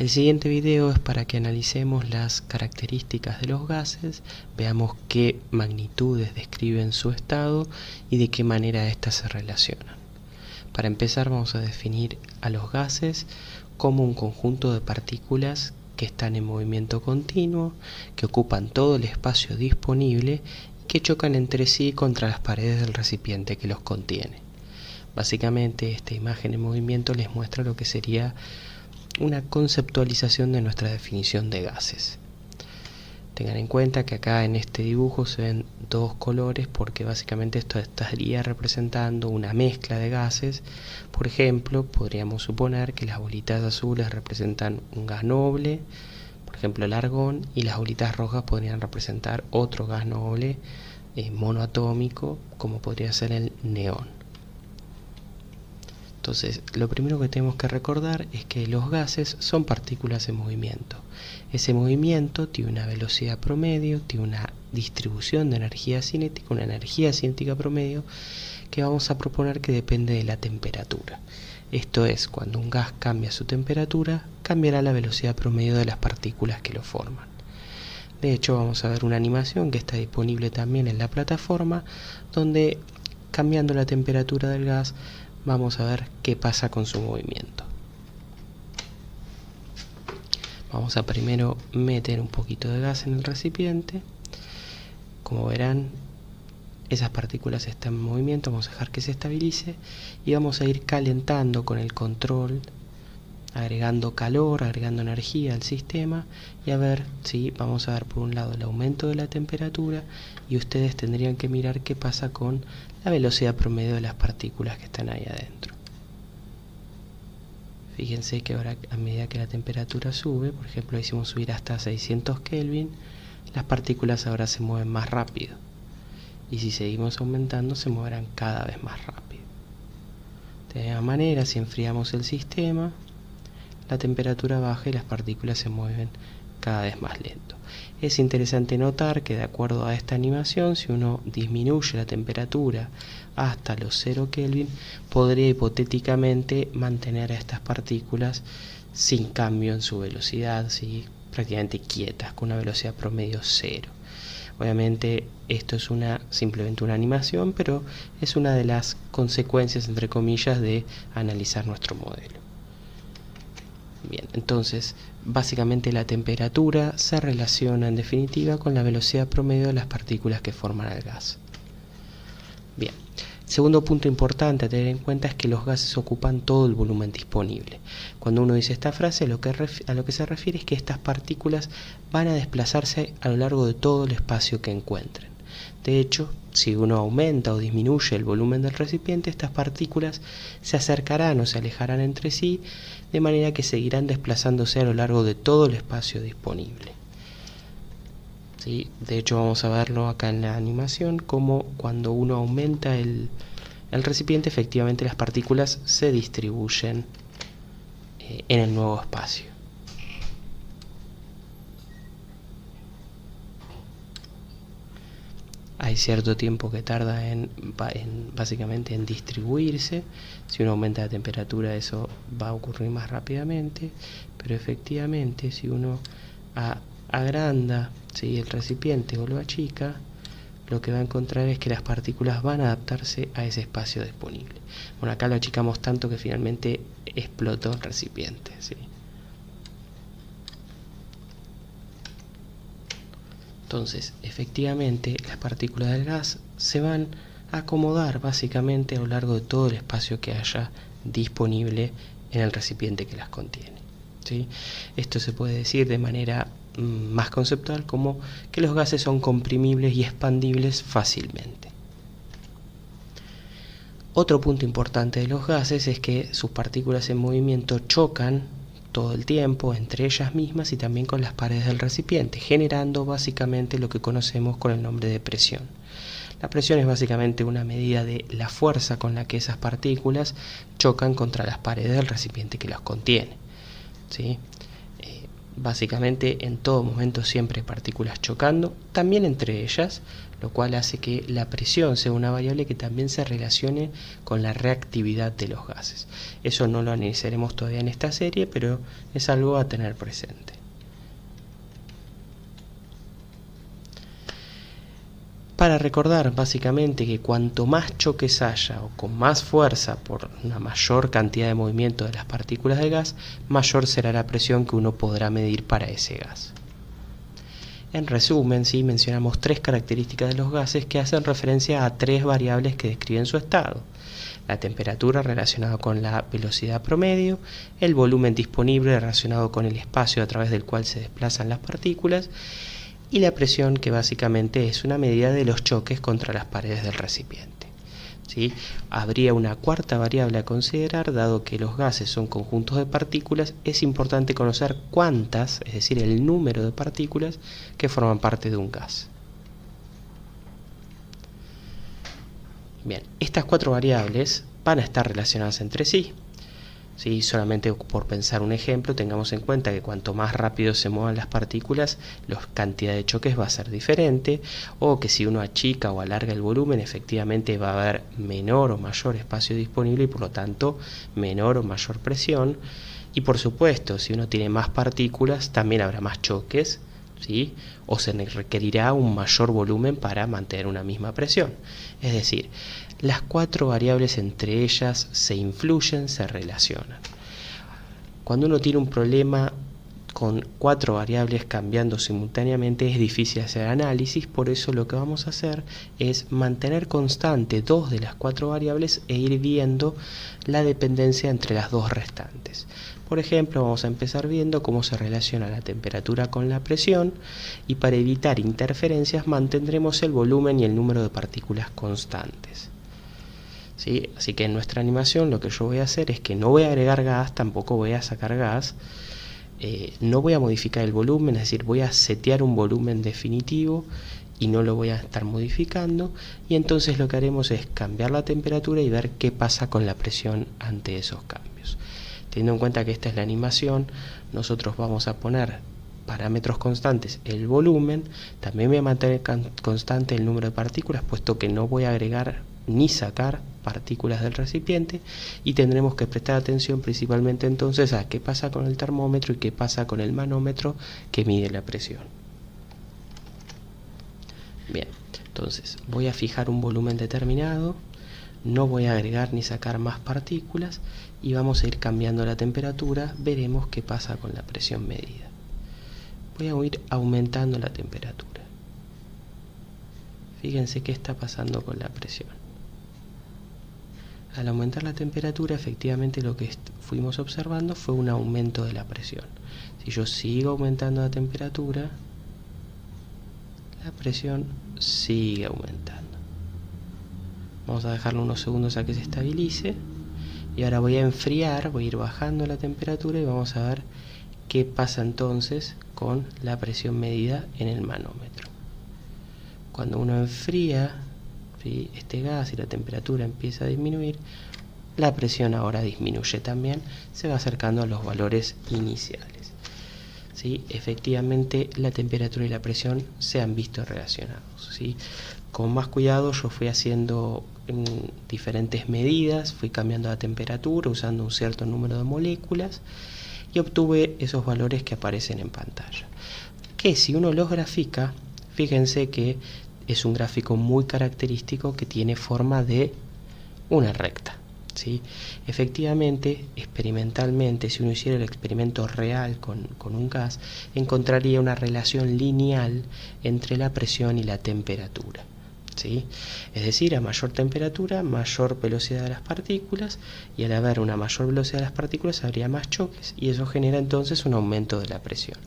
El siguiente video es para que analicemos las características de los gases, veamos qué magnitudes describen su estado y de qué manera éstas se relacionan. Para empezar vamos a definir a los gases como un conjunto de partículas que están en movimiento continuo, que ocupan todo el espacio disponible y que chocan entre sí contra las paredes del recipiente que los contiene. Básicamente esta imagen en movimiento les muestra lo que sería una conceptualización de nuestra definición de gases. Tengan en cuenta que acá en este dibujo se ven dos colores porque básicamente esto estaría representando una mezcla de gases. Por ejemplo, podríamos suponer que las bolitas azules representan un gas noble, por ejemplo el argón, y las bolitas rojas podrían representar otro gas noble monoatómico, como podría ser el neón. Entonces, lo primero que tenemos que recordar es que los gases son partículas en movimiento. Ese movimiento tiene una velocidad promedio, tiene una distribución de energía cinética, una energía cinética promedio, que vamos a proponer que depende de la temperatura. Esto es, cuando un gas cambia su temperatura, cambiará la velocidad promedio de las partículas que lo forman. De hecho, vamos a ver una animación que está disponible también en la plataforma, donde cambiando la temperatura del gas, vamos a ver qué pasa con su movimiento. Vamos a primero meter un poquito de gas en el recipiente. Como verán, esas partículas están en movimiento, vamos a dejar que se estabilice y vamos a ir calentando con el control, agregando calor, agregando energía al sistema y a ver si vamos a ver por un lado el aumento de la temperatura y ustedes tendrían que mirar qué pasa con la velocidad promedio de las partículas que están ahí adentro. Fíjense que ahora a medida que la temperatura sube, por ejemplo hicimos subir hasta 600 Kelvin, las partículas ahora se mueven más rápido y si seguimos aumentando se moverán cada vez más rápido. De la misma manera, si enfriamos el sistema, la temperatura baja y las partículas se mueven cada vez más lento. Es interesante notar que de acuerdo a esta animación, si uno disminuye la temperatura hasta los 0 Kelvin, podría hipotéticamente mantener a estas partículas sin cambio en su velocidad, ¿sí? Prácticamente quietas, con una velocidad promedio 0. Obviamente esto es simplemente una animación, pero es una de las consecuencias, entre comillas, de analizar nuestro modelo. Bien, entonces básicamente la temperatura se relaciona en definitiva con la velocidad promedio de las partículas que forman el gas. Bien, segundo punto importante a tener en cuenta es que los gases ocupan todo el volumen disponible. Cuando uno dice esta frase, a lo que se refiere es que estas partículas van a desplazarse a lo largo de todo el espacio que encuentren. De hecho, si uno aumenta o disminuye el volumen del recipiente, estas partículas se acercarán o se alejarán entre sí, de manera que seguirán desplazándose a lo largo de todo el espacio disponible. ¿Sí? De hecho, vamos a verlo acá en la animación, como cuando uno aumenta el recipiente, efectivamente las partículas se distribuyen en el nuevo espacio. Hay cierto tiempo que tarda básicamente en distribuirse. Si uno aumenta la temperatura, eso va a ocurrir más rápidamente, pero efectivamente si uno agranda, ¿sí?, el recipiente o lo achica, lo que va a encontrar es que las partículas van a adaptarse a ese espacio disponible. Bueno, acá lo achicamos tanto que finalmente explotó el recipiente, ¿sí? Entonces, efectivamente, las partículas del gas se van a acomodar básicamente a lo largo de todo el espacio que haya disponible en el recipiente que las contiene, ¿sí? Esto se puede decir de manera más conceptual como que los gases son comprimibles y expandibles fácilmente. Otro punto importante de los gases es que sus partículas en movimiento chocan todo el tiempo entre ellas mismas y también con las paredes del recipiente, generando básicamente lo que conocemos con el nombre de presión. La presión es básicamente una medida de la fuerza con la que esas partículas chocan contra las paredes del recipiente que las contiene, ¿sí? básicamente en todo momento siempre hay partículas chocando, también entre ellas, lo cual hace que la presión sea una variable que también se relacione con la reactividad de los gases. Eso no lo analizaremos todavía en esta serie, pero es algo a tener presente. Para recordar básicamente que cuanto más choques haya o con más fuerza por una mayor cantidad de movimiento de las partículas del gas, mayor será la presión que uno podrá medir para ese gas. En resumen, ¿sí? Mencionamos tres características de los gases que hacen referencia a tres variables que describen su estado. La temperatura relacionada con la velocidad promedio, el volumen disponible relacionado con el espacio a través del cual se desplazan las partículas, y la presión, que básicamente es una medida de los choques contra las paredes del recipiente. ¿Sí? Habría una cuarta variable a considerar, dado que los gases son conjuntos de partículas, es importante conocer cuántas, es decir, el número de partículas que forman parte de un gas. Bien, estas cuatro variables van a estar relacionadas entre sí. ¿Sí? Solamente por pensar un ejemplo, tengamos en cuenta que cuanto más rápido se muevan las partículas, la cantidad de choques va a ser diferente, o que si uno achica o alarga el volumen, efectivamente va a haber menor o mayor espacio disponible y por lo tanto menor o mayor presión. Y por supuesto, si uno tiene más partículas, también habrá más choques, ¿sí? O se requerirá un mayor volumen para mantener una misma presión. Es decir, las cuatro variables entre ellas se influyen, se relacionan. Cuando uno tiene un problema con cuatro variables cambiando simultáneamente es difícil hacer análisis, por eso lo que vamos a hacer es mantener constante dos de las cuatro variables e ir viendo la dependencia entre las dos restantes. Por ejemplo, vamos a empezar viendo cómo se relaciona la temperatura con la presión, y para evitar interferencias mantendremos el volumen y el número de partículas constantes. ¿Sí? Así que en nuestra animación lo que yo voy a hacer es que no voy a agregar gas, tampoco voy a sacar gas, no voy a modificar el volumen, es decir, voy a setear un volumen definitivo y no lo voy a estar modificando, y entonces lo que haremos es cambiar la temperatura y ver qué pasa con la presión ante esos cambios. Teniendo en cuenta que esta es la animación, nosotros vamos a poner parámetros constantes, el volumen, también voy a mantener constante el número de partículas, puesto que no voy a agregar ni sacar partículas del recipiente, y tendremos que prestar atención principalmente entonces a qué pasa con el termómetro y qué pasa con el manómetro que mide la presión. Bien, entonces voy a fijar un volumen determinado, no voy a agregar ni sacar más partículas y vamos a ir cambiando la temperatura, veremos qué pasa con la presión medida. Voy a ir aumentando la temperatura. Fíjense qué está pasando con la presión. Al aumentar la temperatura, efectivamente lo que fuimos observando fue un aumento de la presión. Si yo sigo aumentando la temperatura, la presión sigue aumentando. Vamos a dejarlo unos segundos a que se estabilice. Y ahora voy a enfriar, voy a ir bajando la temperatura y vamos a ver qué pasa entonces con la presión medida en el manómetro. Cuando uno enfría, ¿sí?, este gas y la temperatura empieza a disminuir, la presión ahora disminuye también, se va acercando a los valores iniciales. ¿Sí? Efectivamente la temperatura y la presión se han visto relacionados, ¿sí? Con más cuidado yo fui haciendo diferentes medidas, fui cambiando la temperatura usando un cierto número de moléculas y obtuve esos valores que aparecen en pantalla, que si uno los grafica, fíjense que es un gráfico muy característico que tiene forma de una recta. ¿Sí? Efectivamente, experimentalmente, si uno hiciera el experimento real con un gas, encontraría una relación lineal entre la presión y la temperatura. ¿Sí? Es decir, a mayor temperatura, mayor velocidad de las partículas, y al haber una mayor velocidad de las partículas habría más choques, y eso genera entonces un aumento de la presión.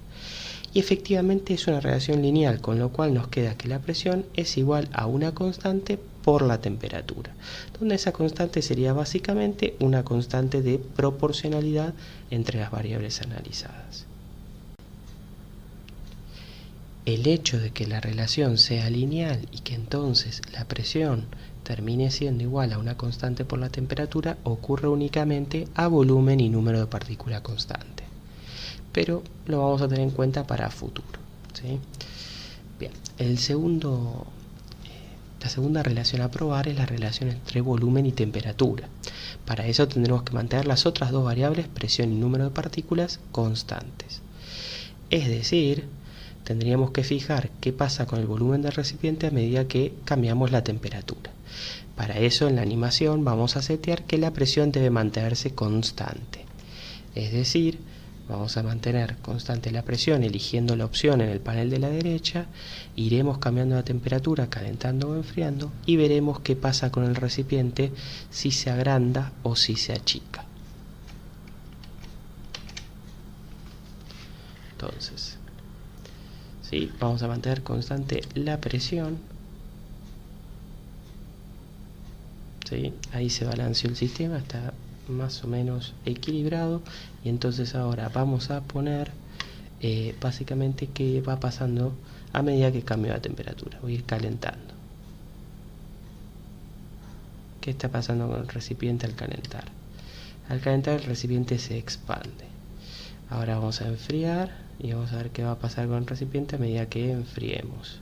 Y efectivamente es una relación lineal, con lo cual nos queda que la presión es igual a una constante por la temperatura, donde esa constante sería básicamente una constante de proporcionalidad entre las variables analizadas. El hecho de que la relación sea lineal y que entonces la presión termine siendo igual a una constante por la temperatura ocurre únicamente a volumen y número de partícula constante. pero lo vamos a tener en cuenta para futuro, ¿sí? Bien, la segunda relación a probar es la relación entre volumen y temperatura. Para eso tendremos que mantener las otras dos variables, presión y número de partículas, constantes. Es decir, tendríamos que fijar qué pasa con el volumen del recipiente a medida que cambiamos la temperatura. Para eso, en la animación vamos a setear que la presión debe mantenerse constante. Es decir, vamos a mantener constante la presión eligiendo la opción en el panel de la derecha, iremos cambiando la temperatura, calentando o enfriando, y veremos qué pasa con el recipiente, si se agranda o si se achica. Entonces, ¿sí? Vamos a mantener constante la presión, ¿sí? Ahí se balanceó el sistema, está más o menos equilibrado, y entonces ahora vamos a poner básicamente qué va pasando a medida que cambia la temperatura. Voy a ir calentando. ¿Qué está pasando con el recipiente al calentar? Al calentar el recipiente se expande. Ahora vamos a enfriar y vamos a ver qué va a pasar con el recipiente a medida que enfriemos.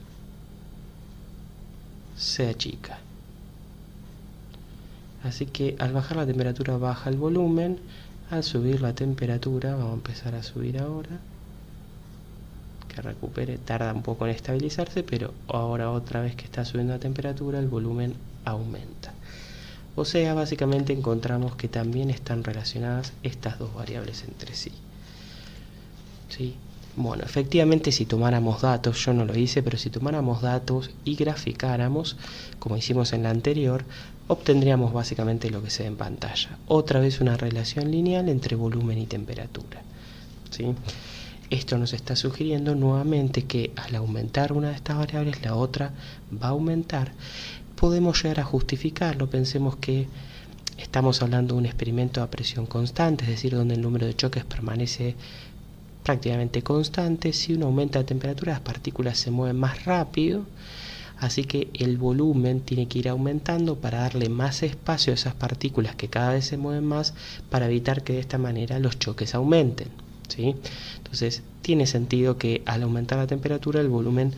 Se achica. Así que al bajar la temperatura baja el volumen, al subir la temperatura, vamos a empezar a subir ahora, que recupere, tarda un poco en estabilizarse, pero ahora otra vez que está subiendo la temperatura el volumen aumenta. O sea, básicamente encontramos que también están relacionadas estas dos variables entre sí. ¿Sí? Bueno, efectivamente si tomáramos datos, yo no lo hice, pero si tomáramos datos y graficáramos, como hicimos en la anterior, obtendríamos básicamente lo que se ve en pantalla. Otra vez una relación lineal entre volumen y temperatura, ¿sí? Esto nos está sugiriendo nuevamente que al aumentar una de estas variables, la otra va a aumentar. Podemos llegar a justificarlo. Pensemos que estamos hablando de un experimento a presión constante, es decir, donde el número de choques permanece prácticamente constante. Si uno aumenta la temperatura, las partículas se mueven más rápido, así que el volumen tiene que ir aumentando para darle más espacio a esas partículas que cada vez se mueven más, para evitar que de esta manera los choques aumenten, ¿sí? Entonces tiene sentido que al aumentar la temperatura el volumen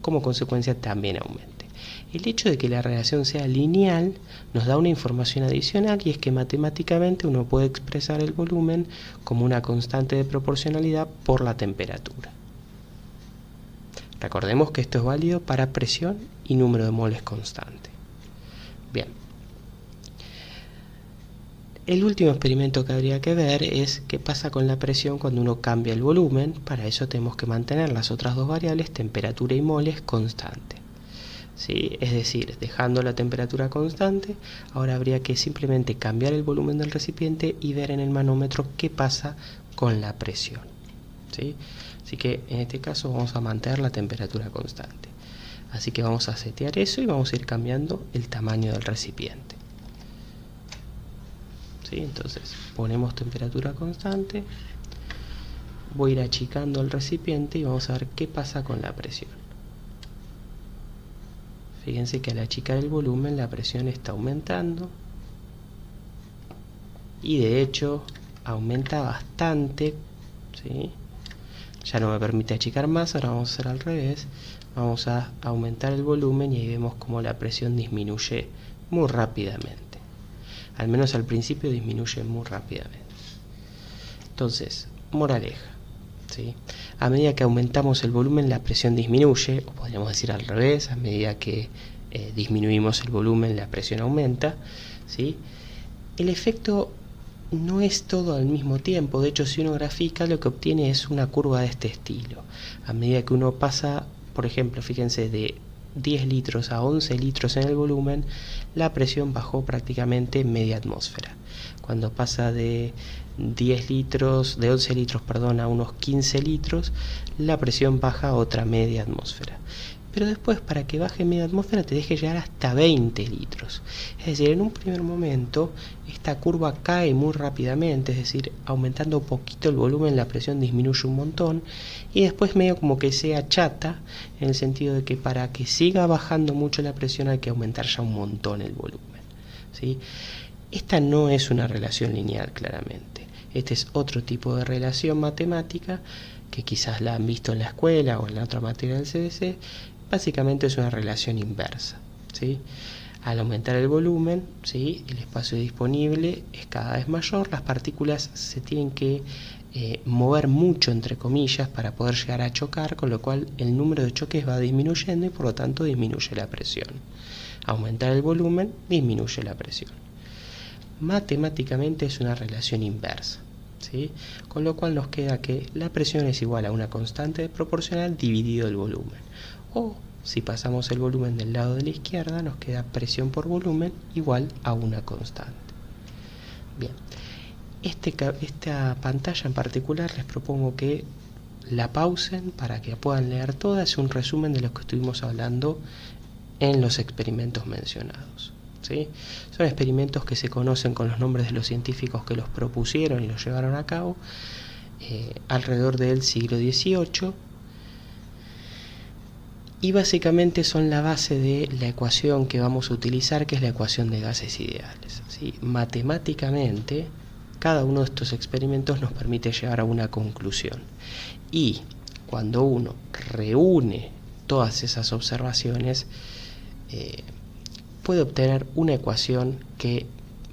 como consecuencia también aumente. El hecho de que la relación sea lineal nos da una información adicional, y es que matemáticamente uno puede expresar el volumen como una constante de proporcionalidad por la temperatura. Recordemos que esto es válido para presión y número de moles constante. Bien. El último experimento que habría que ver es qué pasa con la presión cuando uno cambia el volumen. Para eso tenemos que mantener las otras dos variables, temperatura y moles, constante, ¿sí? Es decir, dejando la temperatura constante, ahora habría que simplemente cambiar el volumen del recipiente y ver en el manómetro qué pasa con la presión, ¿sí? Así que en este caso vamos a mantener la temperatura constante. Así que vamos a setear eso y vamos a ir cambiando el tamaño del recipiente, ¿sí? Entonces ponemos temperatura constante, voy a ir achicando el recipiente y vamos a ver qué pasa con la presión. Fíjense que al achicar el volumen la presión está aumentando, y de hecho aumenta bastante, ¿sí? Ya no me permite achicar más. Ahora vamos a hacer al revés, vamos a aumentar el volumen y ahí vemos como la presión disminuye muy rápidamente. Al menos al principio disminuye muy rápidamente. Entonces, moraleja, ¿sí? A medida que aumentamos el volumen la presión disminuye, o podríamos decir al revés, a medida que disminuimos el volumen la presión aumenta, ¿sí? El efecto no es todo al mismo tiempo. De hecho, si uno grafica, lo que obtiene es una curva de este estilo. A medida que uno pasa, por ejemplo, fíjense, de 10 litros a 11 litros en el volumen, la presión bajó prácticamente media atmósfera. Cuando pasa de 11 litros, a unos 15 litros, la presión baja otra media atmósfera. Pero después, para que baje media atmósfera, te deje llegar hasta 20 litros. Es decir, en un primer momento, esta curva cae muy rápidamente, es decir, aumentando poquito el volumen, la presión disminuye un montón, y después medio como que se achata, en el sentido de que para que siga bajando mucho la presión hay que aumentar ya un montón el volumen, ¿sí? Esta no es una relación lineal, claramente. Este es otro tipo de relación matemática que quizás la han visto en la escuela o en la otra materia del CBC. Básicamente es una relación inversa, ¿sí? Al aumentar el volumen, ¿sí?, el espacio disponible es cada vez mayor, las partículas se tienen que mover mucho, entre comillas, para poder llegar a chocar, con lo cual el número de choques va disminuyendo y por lo tanto disminuye la presión. Aumentar el volumen disminuye la presión. Matemáticamente es una relación inversa, ¿sí? Con lo cual nos queda que la presión es igual a una constante proporcional dividido el volumen. O si pasamos el volumen del lado de la izquierda, nos queda presión por volumen igual a una constante. Bien, esta pantalla en particular les propongo que la pausen para que puedan leer toda. Es un resumen de lo que estuvimos hablando en los experimentos mencionados, ¿sí? Son experimentos que se conocen con los nombres de los científicos que los propusieron y los llevaron a cabo alrededor del siglo XVIII. Y básicamente son la base de la ecuación que vamos a utilizar, que es la ecuación de gases ideales, ¿sí? Matemáticamente, cada uno de estos experimentos nos permite llegar a una conclusión. Y cuando uno reúne todas esas observaciones, puede obtener una ecuación que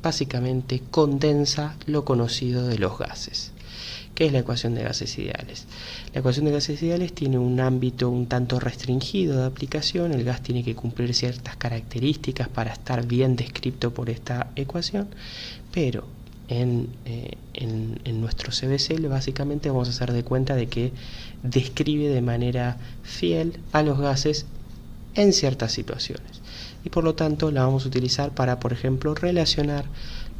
básicamente condensa lo conocido de los gases. ¿Qué es la ecuación de gases ideales? La ecuación de gases ideales tiene un ámbito un tanto restringido de aplicación. El gas tiene que cumplir ciertas características para estar bien descrito por esta ecuación, pero en nuestro CBC básicamente vamos a hacer de cuenta de que describe de manera fiel a los gases en ciertas situaciones, y por lo tanto la vamos a utilizar para, por ejemplo, relacionar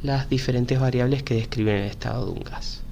las diferentes variables que describen el estado de un gas.